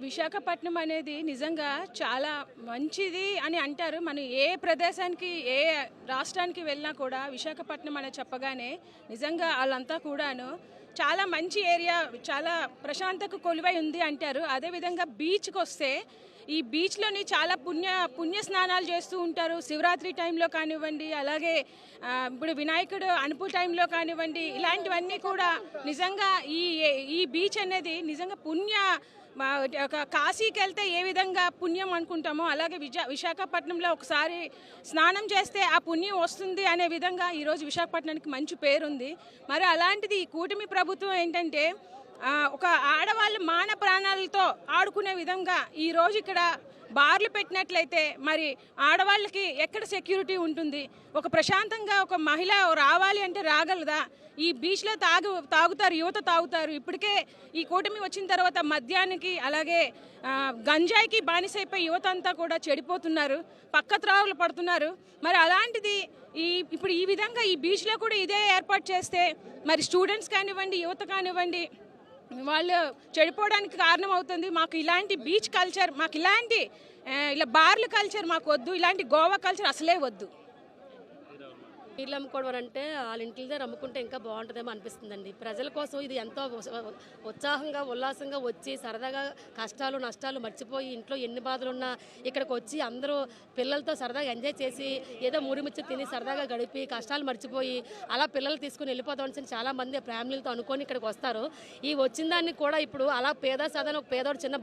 విశాఖపట్నం అనేది నిజంగా చాలా మంచిది అని అంటారు. మనం ఏ ప్రదేశానికి, ఏ రాష్ట్రానికి వెళ్ళినా కూడా విశాఖపట్నం అని చెప్పగానే నిజంగా వాళ్ళంతా కూడాను చాలా మంచి ఏరియా, చాలా ప్రశాంతకు కొలువై ఉంది అంటారు. అదేవిధంగా బీచ్కి వస్తే ఈ బీచ్లోని చాలా పుణ్య స్నానాలు చేస్తూ ఉంటారు. శివరాత్రి టైంలో కానివ్వండి, అలాగే ఇప్పుడు వినాయకుడు అనుపు టైంలో కానివ్వండి, ఇలాంటివన్నీ కూడా నిజంగా ఈ బీచ్ అనేది నిజంగా ఒక కాశీకి వెళ్తే ఏ విధంగా పుణ్యం అనుకుంటామో అలాగే విశాఖపట్నంలో ఒకసారి స్నానం చేస్తే ఆ పుణ్యం వస్తుంది అనే విధంగా ఈరోజు విశాఖపట్నానికి మంచి పేరుంది. మరి అలాంటిది ఈ కూటమి ప్రభుత్వం ఏంటంటే ఒక ఆడవాళ్ళ మాన ప్రాణాలతో ఆడుకునే విధంగా ఈరోజు ఇక్కడ బార్లు పెట్టినట్లయితే మరి ఆడవాళ్ళకి ఎక్కడ సెక్యూరిటీ ఉంటుంది? ఒక ప్రశాంతంగా ఒక మహిళ రావాలి అంటే రాగలదా? ఈ బీచ్లో తాగుతారు, యువత తాగుతారు. ఇప్పటికే ఈ కూటమి వచ్చిన తర్వాత మద్యానికి అలాగే గంజాయికి బానిసైపోయి యువత అంతా కూడా చెడిపోతున్నారు, పక్క త్రావులు పడుతున్నారు. మరి అలాంటిది ఇప్పుడు ఈ విధంగా ఈ బీచ్లో కూడా ఇదే ఏర్పాటు చేస్తే మరి స్టూడెంట్స్ కానివ్వండి, యువత కానివ్వండి, వాళ్ళు చెడిపోవడానికి కారణం అవుతుంది. మాకు ఇలాంటి బీచ్ కల్చర్, మాకు ఇలాంటి ఇలా బార్ల కల్చర్ మాకు వద్దు, ఇలాంటి గోవా కల్చర్ అసలే వద్దు. నీళ్ళు అమ్ముకోవడం అంటే వాళ్ళ ఇంటి దగ్గర అమ్ముకుంటే ఇంకా బాగుంటుందేమో అనిపిస్తుందండి. ప్రజల కోసం ఇది ఎంతో ఉత్సాహంగా ఉల్లాసంగా వచ్చి సరదాగా కష్టాలు నష్టాలు మర్చిపోయి ఇంట్లో ఎన్ని బాధలున్నా ఇక్కడికి వచ్చి అందరూ పిల్లలతో సరదాగా ఎంజాయ్ చేసి ఏదో మురిముచ్చి తిని సరదాగా గడిపి కష్టాలు మర్చిపోయి అలా పిల్లలు తీసుకుని వెళ్ళిపోతామని చాలామంది ఫ్యామిలీలతో అనుకొని ఇక్కడికి వస్తారు. ఈ వచ్చిన దాన్ని కూడా ఇప్పుడు అలా పేద సాధారణ ఒక పేదోడు చిన్న